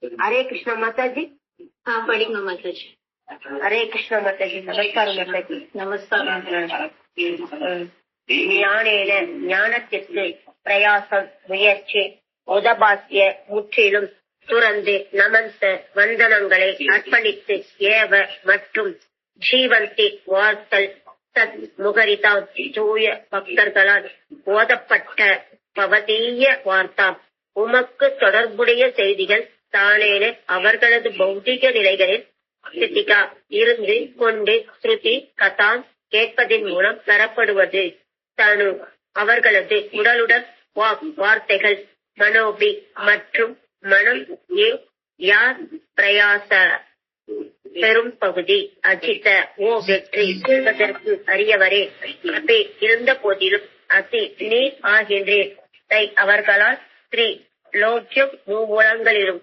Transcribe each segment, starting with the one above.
हरे कृष्ण माता जी। हाँ படிங்க மாதாஜி. हरे कृष्ण माता जी. நமஸ்காரம் माता जी. நமஸ்காரம். ஞானேன ஞானத்திற்கு பிரயாசம் முயற்சி உதபாசிய முற்றிலும் துறந்து நமந்த வந்தனங்களை அர்ப்பணித்து ஏவ மற்றும் ஜீவந்தி வார்த்தல் தத் முகரிதா தூய பக்தர்களால் ஓதப்பட்ட பவதீய வார்த்தா உமக்கு தொடர்புடைய செய்திகள் தானேன அவர்களது பௌதிக நிலைகளில் ஸ்திதிகா இருந்து கொண்டு ஸ்ருதி கதா கேட்பதன் மூலம் தரப்படுவது தனு அவர்களது உடலுடன் வார்த்தைகள் மனோபி மற்றும் மனம் யார் பிரயாச பெரும் பகுதி அஜித ஓ வெற்றி என்பதற்கு அறியவரே அப்பே இருந்த போதிலும் அசி நீர் ஆகின்றேன் அவர்களால் ஸ்ரீ லோக்கியம் மூலங்களிலும்.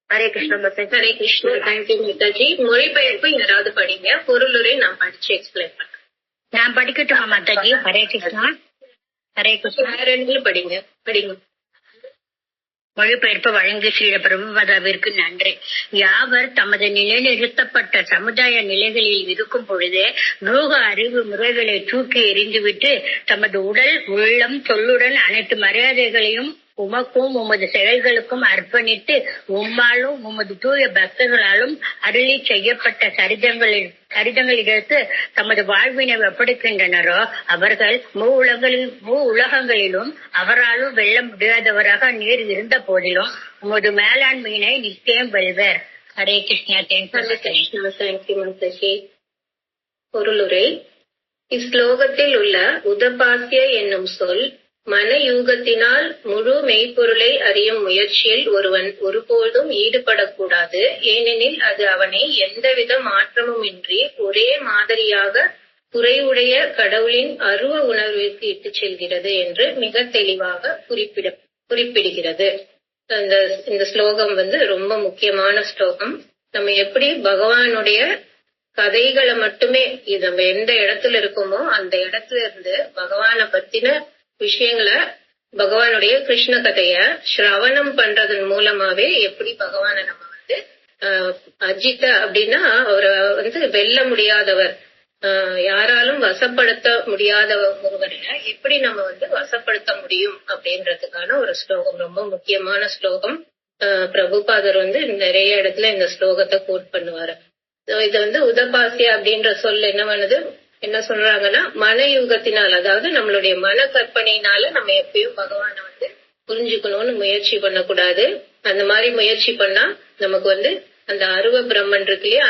ஹரே கிருஷ்ண மாதாஜி. ஹரே கிருஷ்ண. தேங்க்யூ மாதாஜி. மொழிபெயர்ப்பு யாராவது படிங்க, பொருளுரை நான் படிச்சு எக்ஸ்பிளைன் பண்றேன். நான் படிக்கட்டுமா மாதாஜி? ஹரே கிருஷ்ணா. ஹரே கிருஷ்ணா. ரெண்டுல படிங்க. மொழிபெயர்ப்பு வழங்கிய ஸ்ரீல பிரபுபதாவிற்கு நன்றி. யாவர் தமது நிலைநிறுத்தப்பட்ட சமுதாய நிலைகளில் இருக்கும் பொழுதே லோக அறிவு முறைகளை தூக்கி எறிந்துவிட்டு தமது உடல் உள்ளம் சொல்லுடன் அனைத்து மரியாதைகளையும் உமக்கும் உமது செயல்களுக்கும் அர்ப்பணித்து உம்மாலும் உமது தூய பக்தர்களாலும் அருளி செய்யப்பட்ட சரிதங்களிடத்து தமது வாழ்வினை ஒப்படைக்கின்றனரோ அவர்கள் மூ உலகங்களிலும் அவராலும் வெல்ல முடியாதவராக நீர் இருந்த போதிலும் உமது மேலாண்மையினை நிச்சயம் வெல்வர். ஹரே கிருஷ்ணா. தேங்க்யூ. பொருளுரை. இஸ்லோகத்தில் உள்ள உதபாசிய என்னும் சொல் மன யூகத்தினால் முழு மெய்ப்பொருளை அறியும் முயற்சியில் ஒருவன் ஒருபோதும் ஈடுபடக்கூடாது. ஏனெனில் அது அவனை எந்தவித மாற்றமுமின்றி ஒரே மாதிரியாக குறைவுடைய கடவுளின் அருவ உணர்விற்கு இட்டுச் செல்கிறது என்று மிக தெளிவாக குறிப்பிடுகிறது. இந்த ஸ்லோகம் ரொம்ப முக்கியமான ஸ்லோகம். நம்ம எப்படி பகவானுடைய கதைகளை மட்டுமே நம்ம எந்த இடத்துல இருக்கோமோ அந்த இடத்துல இருந்து பகவானை பத்தின விஷயங்களை பகவானுடைய கிருஷ்ண கதைய சிரவணம் பண்றதன் மூலமாவே எப்படி பகவானை நம்ம அஜித அப்படின்னா அவரை வெல்ல முடியாதவர், யாராலும் வசப்படுத்த முடியாத ஒருவரை எப்படி நம்ம வசப்படுத்த முடியும் அப்படின்றதுக்கான ஒரு ஸ்லோகம். ரொம்ப முக்கியமான ஸ்லோகம். பிரபுபாதர் நிறைய இடத்துல இந்த ஸ்லோகத்தை கோட் பண்ணுவாரு. இது உதபாசியா அப்படின்ற சொல் என்ன சொல்றாங்கன்னா மன யுகத்தினால், அதாவது நம்மளுடைய மன கற்பனையினால நம்ம எப்பயும் பகவானை புரிஞ்சுக்கணும்னு முயற்சி பண்ணக்கூடாது. அந்த மாதிரி முயற்சி பண்ணா நமக்கு அந்த அருவ பிரம்மன் இருக்கு இல்லையா,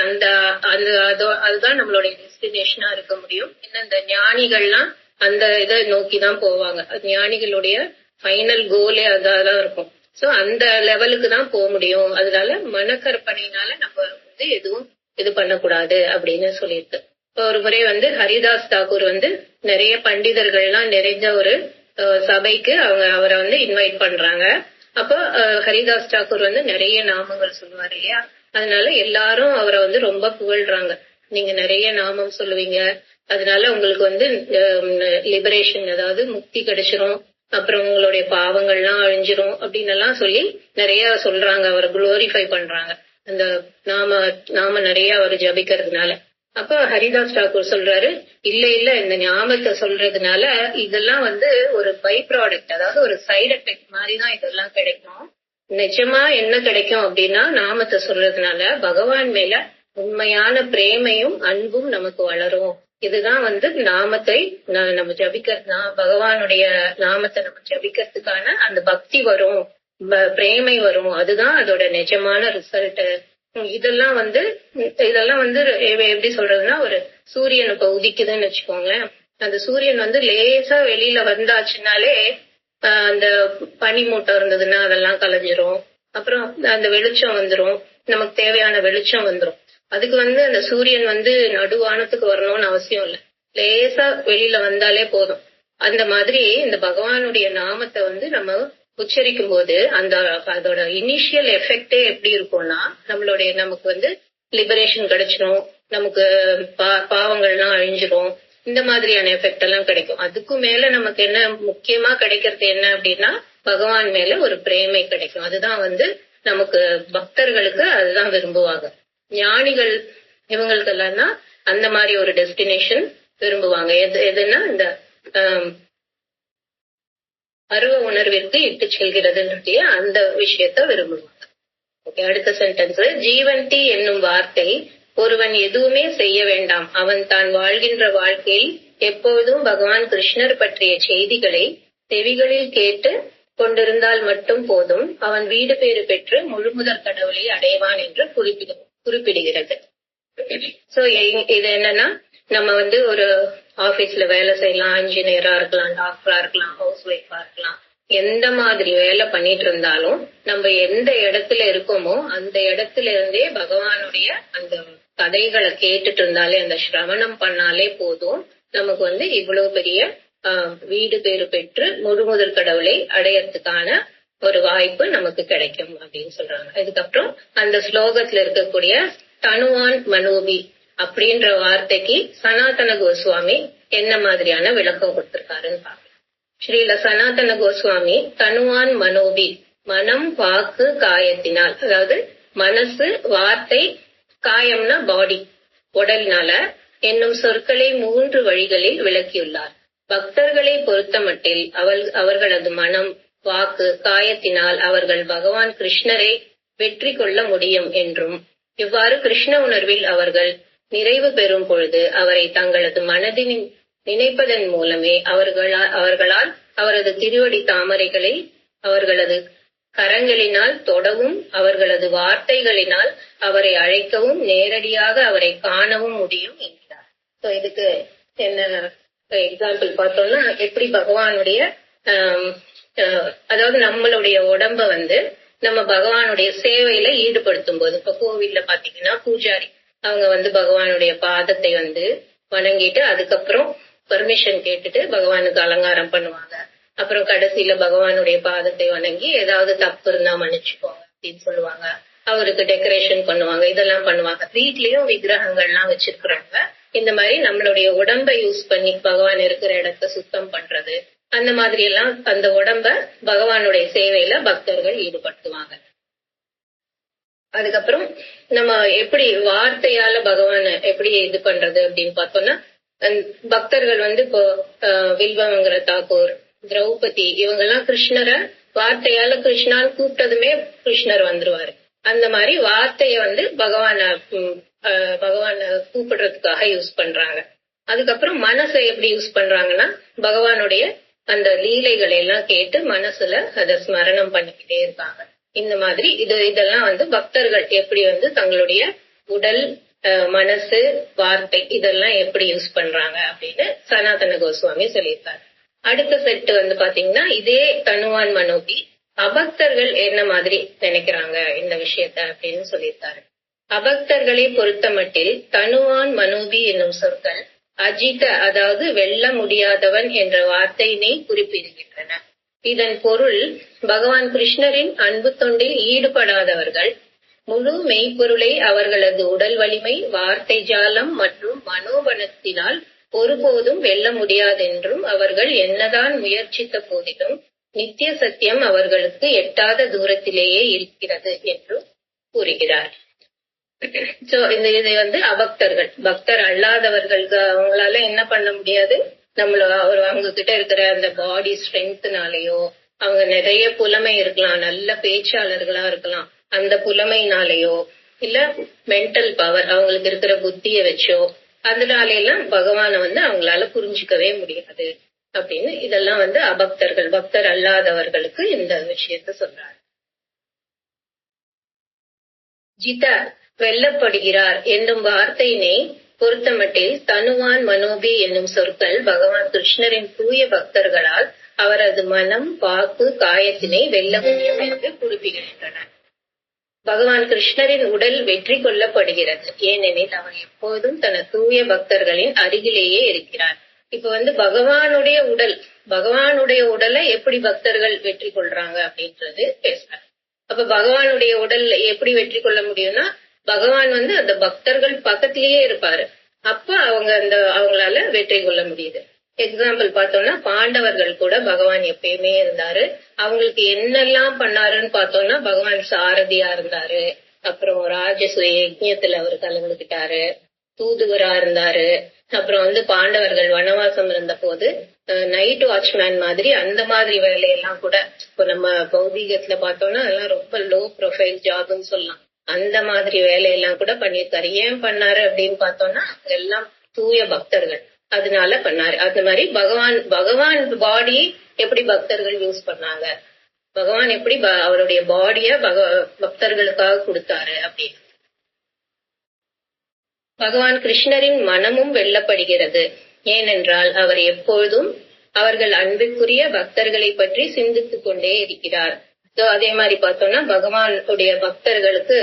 அதுதான் நம்மளுடைய டெஸ்டினேஷனா இருக்க முடியும். ஏன்னா இந்த ஞானிகள்லாம் அந்த இதை நோக்கிதான் போவாங்க. ஞானிகளுடைய ஃபைனல் கோலே அதான் இருக்கும். சோ அந்த லெவலுக்கு தான் போக முடியும். அதனால மனக்கற்பனையினால நம்ம எதுவும் இது பண்ணக்கூடாது அப்படின்னு சொல்லியிருக்கு. ஒரு முறை ஹரிதாஸ் தாக்கூர் நிறைய பண்டிதர்கள்லாம் நிறைஞ்ச ஒரு சபைக்கு அவரை இன்வைட் பண்றாங்க. அப்போ ஹரிதாஸ் தாக்கூர் நிறைய நாமங்கள் சொல்லுவாரு இல்லையா, அதனால எல்லாரும் அவரை ரொம்ப புகழ்றாங்க. நீங்க நிறைய நாமம் சொல்லுவீங்க, அதனால உங்களுக்கு லிபரேஷன், அதாவது முக்தி கிடைச்சிரும், அப்புறம் உங்களுடைய பாவங்கள்லாம் அழிஞ்சிரும் அப்படின்னு எல்லாம் சொல்லி நிறைய சொல்றாங்க. அவரை குளோரிஃபை பண்றாங்க அந்த நாம நிறைய அவர் ஜபிக்கிறதுனால. அப்ப ஹரிதாஸ் தாக்கூர் சொல்றாரு, இல்ல இந்த ஞாபகத்தை சொல்றதுனால இதெல்லாம் ஒரு பை ப்ராடக்ட், அதாவது ஒரு சைடு எஃபெக்ட் மாதிரிதான் இதெல்லாம் கிடைக்கும். நிஜமா என்ன கிடைக்கும் அப்படின்னா நாமத்தை சொல்றதுனால பகவான் மேல உண்மையான பிரேமையும் அன்பும் நமக்கு வளரும். இதுதான் நாமத்தை நம்ம ஜபிக்கிறது, பகவானுடைய நாமத்தை நம்ம ஜபிக்கிறதுக்கான அந்த பக்தி வரும், பிரேமை வரும். அதுதான் அதோட நிஜமான ரிசல்ட். இதெல்லாம் எப்படி சொல்றதுன்னா, ஒரு சூரியன் இப்ப உதிக்குதுன்னு வச்சுக்கோங்களேன். அந்த சூரியன் லேசா வெளியில வந்தாச்சுனாலே அந்த பனி மூட்டம் இருந்ததுன்னா அதெல்லாம் கலைஞ்சிரும். அப்புறம் அந்த வெளிச்சம் வந்துரும், நமக்கு தேவையான வெளிச்சம் வந்துரும். அதுக்கு அந்த சூரியன் நடுவானத்துக்கு வரணும்னு அவசியம் இல்லை, லேசா வெளியில வந்தாலே போதும். அந்த மாதிரி இந்த பகவானுடைய நாமத்தை நம்ம உச்சரிக்கும் போது அதோட இனிஷியல் எஃபெக்டே எப்படி இருக்கும்னா, நமக்கு லிபரேஷன் கிடைச்சிரும், நமக்கு பாவங்கள்லாம் அழிஞ்சிரும், இந்த மாதிரியான எஃபெக்ட் எல்லாம் கிடைக்கும். அதுக்கும் மேல நமக்கு என்ன முக்கியமா கிடைக்கிறது என்ன அப்படின்னா, பகவான் மேல ஒரு பிரேமை கிடைக்கும். அதுதான் நமக்கு பக்தர்களுக்கு அதுதான் விரும்புவாங்க. ஞானிகள் இவங்களுக்கெல்லாம் தான் அந்த மாதிரி ஒரு டெஸ்டினேஷன் விரும்புவாங்க. எதுன்னா இந்த அருவ உணர்விற்கு இட்டு செல்கிறதுன்றது அந்த விஷயத்த விரும்புவாங்க. ஓகே, அடுத்த சென்டென்ஸ். ஜீவந்தி என்னும் வார்த்தை ஒருவன் எதுவுமே செய்ய வேண்டாம், அவன் தான் வாழ்கின்ற வாழ்க்கையில் எப்பொழுதும் பகவான் கிருஷ்ணர் பற்றிய செய்திகளை செவிகளில் கேட்டு கொண்டிருந்தால் மட்டும் போதும், அவன் வீடு பேறு பெற்று முழுமுதற் கடவுளை அடைவான் என்று குறிப்பிடுகிறது. சோ இது என்னன்னா, நம்ம ஒரு ஆபீஸ்ல வேலை செய்யலாம், இன்ஜினியரா இருக்கலாம், டாக்டரா இருக்கலாம், ஹவுஸ் ஒய்ஃபா இருக்கலாம், எந்த மாதிரி வேலை பண்ணிட்டு இருந்தாலும் நம்ம எந்த இடத்துல இருக்கோமோ அந்த இடத்துல இருந்தே பகவானுடைய அந்த கதைகளை கேட்டுட்டு இருந்தாலே, அந்த சிரவணம் பண்ணாலே போதும், நமக்கு இவ்வளவு பெரிய வீடு பேறு பெற்று முழுமுதற் கடவுளை அடையறதுக்கான ஒரு வாய்ப்பு நமக்கு கிடைக்கும் அப்படின்னு சொல்றாங்க. இதுக்கப்புறம் அந்த ஸ்லோகத்துல இருக்கக்கூடிய தனுவான் மனோபி அப்படின்ற வார்த்தைக்கு சனாதன கோஸ்வாமி என்ன மாதிரியான விளக்கம் கொடுத்திருக்காருன்னு பாக்கலாம். ஸ்ரீல சனாதன கோஸ்வாமி தனுவான் மனோபி, மனம் வாக்கு காயத்தினால், அதாவது மனசு வார்த்தை, காயம்னா பாடி உடல்னால என்னும் சொற்களை 3 வழிகளில் விளக்கியுள்ளார். பக்தர்களை பொறுத்தமட்டில் அவர்களது மனம் வாக்கு காயத்தினால் அவர்கள் பகவான் கிருஷ்ணரை வெற்றி கொள்ள முடியும் என்றும், இவ்வாறு கிருஷ்ண உணர்வில் அவர்கள் நிறைவு பெறும் பொழுது அவரை தங்களது மனதில் நினைப்பதன் மூலமே அவர்களால் அவரது திருவடி தாமரைகளை அவர்களது கரங்களினால் தொடவும், அவர்களது வார்த்தைகளினால் அவரை அழைக்கவும், நேரடியாக அவரை காணவும் முடியும் என்கிறார். இதுக்கு என்ன எக்ஸாம்பிள் பார்த்தோம்னா, எப்படி பகவானுடைய அதாவது நம்மளுடைய உடம்ப நம்ம பகவானுடைய சேவையில ஈடுபடுத்தும் போது, இப்ப கோவில்ல பாத்தீங்கன்னா பூஜாரி அவங்க பகவானுடைய பாதத்தை வணங்கிட்டு அதுக்கப்புறம் பெர்மிஷன் கேட்டுட்டு பகவானுக்கு அலங்காரம் பண்ணுவாங்க. அப்புறம் கடைசியில பகவானுடைய பாதத்தை வணங்கி ஏதாவது தப்பு இருந்தா மன்னிச்சுக்கோங்க அப்படின்னு சொல்லுவாங்க. அவருக்கு டெக்கரேஷன் பண்ணுவாங்க, இதெல்லாம் பண்ணுவாங்க. வீட்லயும் விக்கிரகங்கள்லாம் வச்சிருக்கிறவங்க இந்த மாதிரி நம்மளுடைய உடம்பை யூஸ் பண்ணி பகவான் இருக்கிற இடத்த சுத்தம் பண்றது, அந்த மாதிரி எல்லாம் அந்த உடம்ப பகவானுடைய சேவையில பக்தர்கள் ஈடுபடுத்துவாங்க. அதுக்கப்புறம் நம்ம எப்படி வார்த்தையால பகவான எப்படி இது பண்றது அப்படின்னு பார்த்தோம்னா, பக்தர்கள் இப்போ வில்வங்கிற தாக்கூர், திரௌபதி இவங்க எல்லாம் கிருஷ்ணரை வார்த்தையால கிருஷ்ணான்னு கூப்பிட்டதுமே கிருஷ்ணர் வந்துருவாரு. அந்த மாதிரி வார்த்தைய பகவான கூப்பிடுறதுக்காக யூஸ் பண்றாங்க. அதுக்கப்புறம் மனசை எப்படி யூஸ் பண்றாங்கன்னா, பகவானுடைய அந்த லீலைகளை எல்லாம் கேட்டு மனசுல அதை ஸ்மரணம் பண்ணிக்கிட்டே இருக்காங்க. இந்த மாதிரி இதெல்லாம் பக்தர்கள் எப்படி தங்களுடைய உடல், மனசு, வார்த்தை இதெல்லாம் எப்படி யூஸ் பண்றாங்க அப்படின்னு சனாதன கோஸ்வாமி சொல்லியிருக்காரு. அடுத்த செட்டு பாத்தீங்கன்னா, இதே தனுவான் மனோபி அபக்தர்கள் என்ன மாதிரி நினைக்கிறாங்க இந்த விஷயத்த அப்படின்னு சொல்லியிருக்காரு. அபக்தர்களை பொறுத்த மட்டில் தனுவான் மனோபி என்னும் சொற்கள் அஜித, அதாவது வெல்ல முடியாதவன் என்ற வார்த்தையினை குறிப்பிடுகின்றன. இதன் பொருள், பகவான் கிருஷ்ணரின் அன்பு தொண்டில் ஈடுபடாதவர்கள் முழு மெய்ப்பொருளை அவர்களது உடல் வலிமை, வார்த்தை ஜாலம் மற்றும் மனோபலத்தினால் ஒருபோதும் வெல்ல முடியாதென்றும், அவர்கள் என்னதான் முயற்சித்த போதிலும் நித்திய சத்தியம் அவர்களுக்கு எட்டாத தூரத்திலேயே இருக்கிறது என்றும் கூறுகிறார். சோ இது அபக்தர்கள், பக்தர் அல்லாதவர்களுக்கு அவங்களால என்ன பண்ண முடியாது, அவங்க கிட்ட இருக்கிற அந்த பாடி ஸ்ட்ரென்த்னாலேயோ, அவங்க நிறைய புலமை இருக்கலாம், நல்ல பேச்சாளர்களா இருக்கலாம், அந்த புலமைனாலேயோ இல்ல மென்டல் பவர் அவங்களுக்கு இருக்கிற புத்திய வச்சோ அதனால எல்லாம் பகவான அவங்களால புரிஞ்சுக்கவே முடியாது அப்படின்னு இதெல்லாம் அபக்தர்கள், பக்தர் அல்லாதவர்களுக்கு இந்த விஷயத்த சொல்றாரு. ஜித, வெல்லப்படுகிறார் என்னும் வார்த்தையினை பொறுத்தமட்டில் தனுவான் மனோபி என்னும் சொற்கள் பகவான் கிருஷ்ணரின் தூய பக்தர்களால் அவரது மனம், வாக்கு, காயத்தினை வெல்ல முடியும் என்று குறிப்பிடுகின்றன. பகவான் கிருஷ்ணரின் உடல் வெற்றி கொள்ளப்படுகிறது, ஏனெனில் அவர் எப்போதும் தன தூய பக்தர்களின் அருகிலேயே இருக்கிறார். இப்ப பகவானுடைய உடலை எப்படி பக்தர்கள் வெற்றி கொள்றாங்க அப்படின்றது பேசுறாரு. அப்ப பகவானுடைய உடல் எப்படி வெற்றி கொள்ள முடியும்னா, பகவான் அந்த பக்தர்கள் பக்கத்திலேயே இருப்பாரு. அப்ப அவங்களால வெற்றி கொள்ள முடியுது. எக்ஸாம்பிள் பார்த்தோம்னா பாண்டவர்கள் கூட பகவான் எப்பயுமே இருந்தாரு. அவங்களுக்கு என்னெல்லாம் பண்ணாருன்னு பார்த்தோம்னா பகவான் சாரதியா இருந்தாரு, அப்புறம் ராஜசூய யஜ்ஞத்துல அவர் கலந்துகிட்டாரு, தூதுவரா இருந்தாரு, அப்புறம் பாண்டவர்கள் வனவாசம் இருந்த போது நைட் வாட்ச்மேன் மாதிரி அந்த மாதிரி வேலையெல்லாம் கூட, இப்போ நம்ம பௌதீகத்துல பார்த்தோம்னா அதெல்லாம் ரொம்ப லோ ப்ரொஃபைல் ஜாப்னு சொல்லலாம். அந்த மாதிரி வேலையெல்லாம் கூட பண்ணியிருக்காரு. ஏன் பண்ணாரு அப்படின்னு பார்த்தோம்னா எல்லாம் தூய பக்தர்கள், அதனால பண்ணாரு. அது மாதிரி பகவான் பாடி எப்படி பக்தர்கள் யூஸ் பண்ணாங்க, பகவான் எப்படி அவருடைய பாடிய பக்தர்களுக்காக கொடுத்தாரு அப்படின்னு. பகவான் கிருஷ்ணரின் மனமும் வெல்லப்படுகிறது. ஏனென்றால் அவர் எப்பொழுதும் அவர்கள் அன்புக்குரிய பக்தர்களை பற்றி சிந்தித்துக் கொண்டே இருக்கிறார். அதே மாதிரி பார்த்தோம்னா பகவானுடைய பக்தர்களுக்கு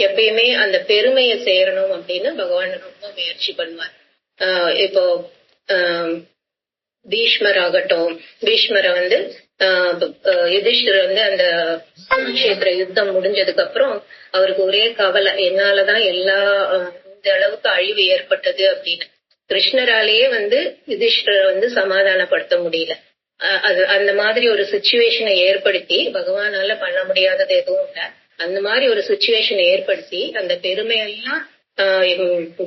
எப்பயுமே அந்த பெருமையை சேரணும் அப்படின்னு பகவான் ரொம்ப முயற்சி பண்ணுவார். இப்போ பீஷ்மர் ஆகட்டும், பீஷ்மரை யுதிஷ்டர் அந்த குருக்ஷேத்திர யுத்தம் முடிஞ்சதுக்கு அப்புறம் அவருக்கு ஒரே கவலை, என்னாலதான் இந்த அளவுக்கு அழிவு ஏற்பட்டது அப்படின்னு. கிருஷ்ணராலேயே யுதிஷ்டரை சமாதானப்படுத்த முடியல. அந்த மாதிரி ஒரு சிச்சுவேஷனை ஏற்படுத்தி, பகவானால பண்ண முடியாதது எதுவும் இல்ல, அந்த மாதிரி ஒரு சிச்சுவேஷனை ஏற்படுத்தி அந்த பெருமையெல்லாம்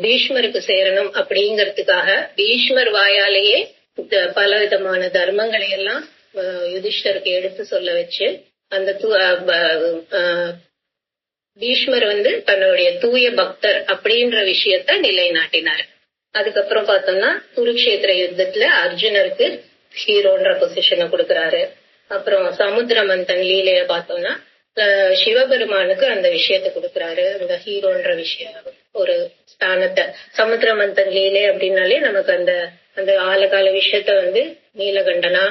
பீஷ்மருக்கு சேரணும் அப்படிங்கறதுக்காக பீஷ்மர் வாயாலேயே பல விதமான தர்மங்களை எல்லாம் யுதிஷ்டருக்கு எடுத்து சொல்ல வச்சு அந்த பீஷ்மர் தன்னுடைய தூய பக்தர் அப்படின்ற விஷயத்த நிலைநாட்டினார். அதுக்கப்புறம் பார்த்தோம்னா குருக்ஷேத்திர யுத்தத்துல அர்ஜுனருக்கு ஹீரோன்ற பொசிஷனை கொடுக்கறாரு. அப்புறம் சமுத்திர மந்தன் லீலைய பார்த்தோம்னா சிவபெருமானுக்கு அந்த விஷயத்த கொடுக்கறாரு, அந்த ஹீரோன்ற விஷயம் ஒரு ஸ்தானத்தை. சமுத்திர மந்தன் லீலை அப்படின்னாலே நமக்கு அந்த ஆழகால விஷயத்த நீலகண்டனா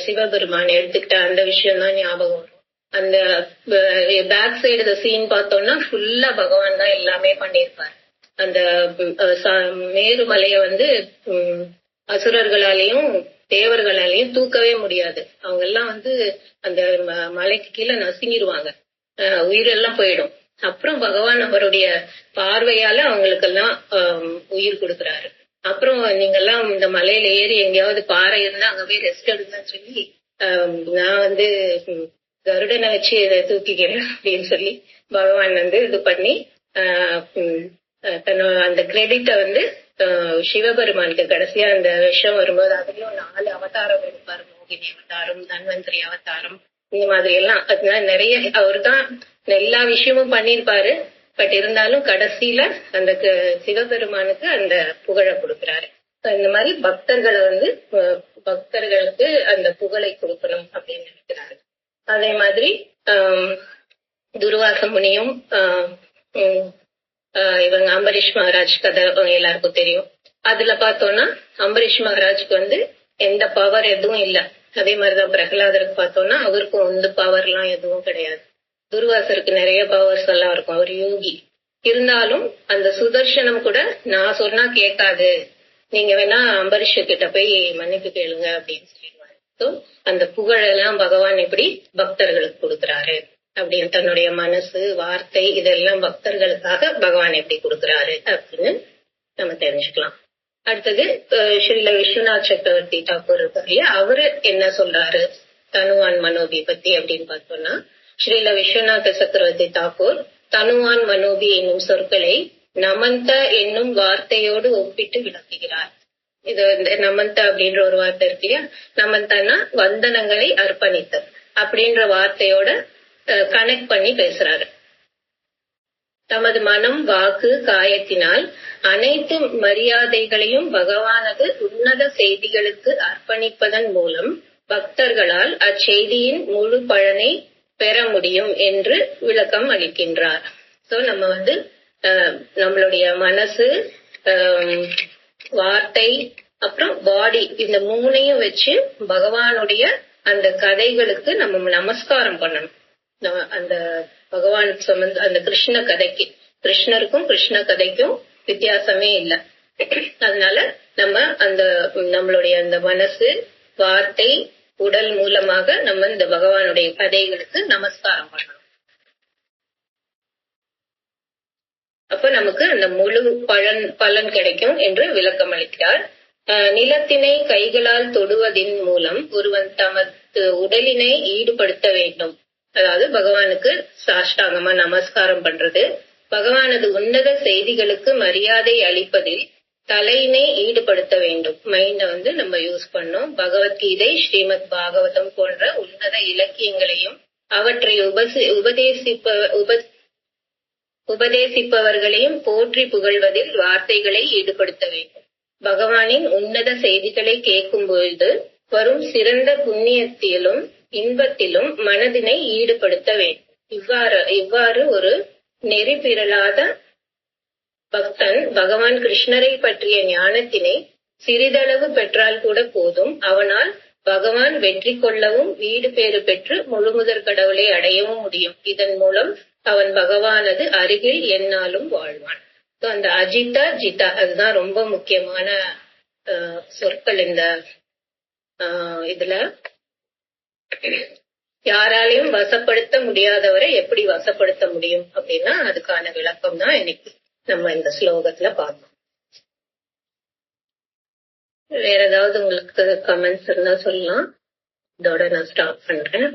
சிவபெருமான் எடுத்துக்கிட்ட அந்த விஷயம் தான் ஞாபகம் வரும். அந்த பேக் சைடு சீன் பார்த்தோம்னா ஃபுல்லா பகவான் தான் எல்லாமே பண்ணியிருப்பாரு. அந்த மேருமலைய அசுரர்களாலையும் தேவர்களாலையும் தூக்கவே முடியாது. அவங்க எல்லாம் அந்த மலைக்கு கீழே நசுங்கிடுவாங்க, உயிரெல்லாம் போயிடும். அப்புறம் பகவான் அவருடைய பார்வையால அவங்களுக்கெல்லாம் உயிர் கொடுக்கறாரு. அப்புறம் நீங்க எல்லாம் இந்த மலையில ஏறி எங்கேயாவது பாறை இருந்தா அங்க போய் ரெஸ்ட் எடுங்கன்னு சொல்லி நான் கருடனை வச்சு இதை தூக்கிக்கிறேன் அப்படின்னு சொல்லி பகவான் இது பண்ணி அந்த கிரெடிட்ட சிவபெருமானுக்கு கடைசியா அந்த விஷம் வரும்போது அதுலயும் 4 அவதாரம் எடுப்பாரு. மோகினி அவதாரம், தன்வந்திரி அவதாரம், இந்த மாதிரி எல்லாம். அதனால நிறைய அவர் தான் எல்லா விஷயமும் பண்ணிருப்பாரு. பட் இருந்தாலும் கடைசியில அந்த சிவபெருமானுக்கு அந்த புகழை கொடுக்கிறாரு. இந்த மாதிரி பக்தர்களுக்கு அந்த புகழை கொடுக்கணும் அப்படின்னு நினைக்கிறாரு. அதே மாதிரி துர்வாச முனியும் இவங்க அம்பரீஷ் மகாராஜ் கதை எல்லாருக்கும் தெரியும். அதுல பார்த்தோம்னா அம்பரீஷ் மகாராஜுக்கு எந்த பவர் எதுவும் இல்ல. அதே மாதிரிதான் பிரகலாதருக்கு பார்த்தோம்னா அவருக்கும் பவர் எல்லாம் எதுவும் கிடையாது. துர்வாசருக்கு நிறைய பவர்ஸ் எல்லாம் இருக்கும், அவர் யோகி. இருந்தாலும் அந்த சுதர்சனம் கூட நான் சொன்னா கேட்காது, நீங்க வேணா அம்பரீஷ கிட்ட போய் மன்னிப்பு கேளுங்க அப்படின்னு சொல்லிடுவாரு. ஸோ அந்த புகழெல்லாம் பகவான் எப்படி பக்தர்களுக்கு கொடுக்கறாரு அப்படின்னு, தன்னுடைய மனசு வார்த்தை இதெல்லாம் பக்தர்களுக்காக பகவான் எப்படி கொடுக்கறாரு அப்படின்னு நம்ம தெரிஞ்சுக்கலாம். அடுத்தது ஸ்ரீல விஸ்வநாத் சக்கரவர்த்தி தாக்கூர் இருக்காரு, அவரு என்ன சொல்றாரு தனுவான் மனோபி பத்தி அப்படின்னு பார்த்தோம்னா, ஸ்ரீல விஸ்வநாத சக்கரவர்த்தி தாக்கூர் தனுவான் மனோபி என்னும் சொற்களை நமந்த என்னும் வார்த்தையோடு ஒப்பிட்டு விளக்குகிறார். இது நமந்த அப்படின்ற ஒரு வார்த்தை இருக்கு இல்லையா, நமந்தனா வந்தனங்களை அர்ப்பணித்தல் அப்படின்ற வார்த்தையோட கனெக்ட் பண்ணி பேசுறாரு. தமது மனம் வாக்கு காயத்தினால் அனைத்து மரியாதைகளையும் பகவானது உன்னத செய்திகளுக்கு அர்ப்பணிப்பதன் மூலம் பக்தர்களால் அச்செய்தியின் முழு பலனை பெற முடியும் என்று விளக்கம் அளிக்கின்றார். சோ நம்ம நம்மளுடைய மனசு, வார்த்தை, அப்புறம் பாடி, இந்த மூணையும் வச்சு பகவானுடைய அந்த கதைகளுக்கு நம்ம நமஸ்காரம் பண்ணணும். அந்த பகவானுக்கு சம்பந்த அந்த கிருஷ்ண கதைக்கு, கிருஷ்ணருக்கும் கிருஷ்ண கதைக்கும் வித்தியாசமே இல்லை. அதனால நம்ம நம்மளுடைய அந்த மனசு, வார்த்தை, உடல் மூலமாக நம்ம இந்த பகவானுடைய கதைகளுக்கு நமஸ்காரம் பண்ணணும். அப்ப நமக்கு அந்த முழு பலன் கிடைக்கும் என்று விளக்கம் அளிக்கிறார். நிலத்தினை கைகளால் தொடுவதின் மூலம் ஒருவன் தமது உடலினை ஈடுபடுத்த வேண்டும். அதாவது பகவானுக்கு சாஷ்டாங்கமா நமஸ்காரம் பண்றது, பகவானது உன்னத செய்திகளுக்கு மரியாதை அளிப்பதில் தலையினை ஈடுபடுத்த வேண்டும். மைண்ட நம்ம யூஸ் பண்ணோம். பகவத்கீதை, ஸ்ரீமத் பாகவதம் போன்ற உன்னத இலக்கியங்களையும் அவற்றை உபதேசிப்பவர்களையும் போற்றி புகழ்வதில் வார்த்தைகளை ஈடுபடுத்த வேண்டும். பகவானின் உன்னத செய்திகளை கேட்கும் பொழுது வரும் சிறந்த புண்ணியத்திலும் இன்பத்திலும் மனதினை ஈடுபடுத்த வேண்டும். இவ்வாறு ஒரு நெறி பிறலாத பக்தன் பகவான் கிருஷ்ணரை பற்றிய ஞானத்தினை சிறிதளவு பெற்றால் கூட போதும். அவனால் பகவான் வெற்றி கொள்ளவும் வீடு பேறு பெற்று முழுமுதற் கடவுளை அடையவும் முடியும். இதன் மூலம் அவன் பகவானது அருகில் எந்நாளும் வாழ்வான். அந்த அஜிதா ஜிதா அதுதான் ரொம்ப முக்கியமான சொற்கள் இந்த இதுல. யாராலையும் வசப்படுத்த முடியாதவரை எப்படி வசப்படுத்த முடியும் அப்படின்னா அதுக்கான விளக்கம் தான் இன்னைக்கு நம்ம இந்த ஸ்லோகத்துல பார்க்கணும். வேற ஏதாவது உங்களுக்கு கமெண்ட்ஸ் இருந்தா சொல்லலாம். இதோட நான் ஸ்டாப் பண்றேன்.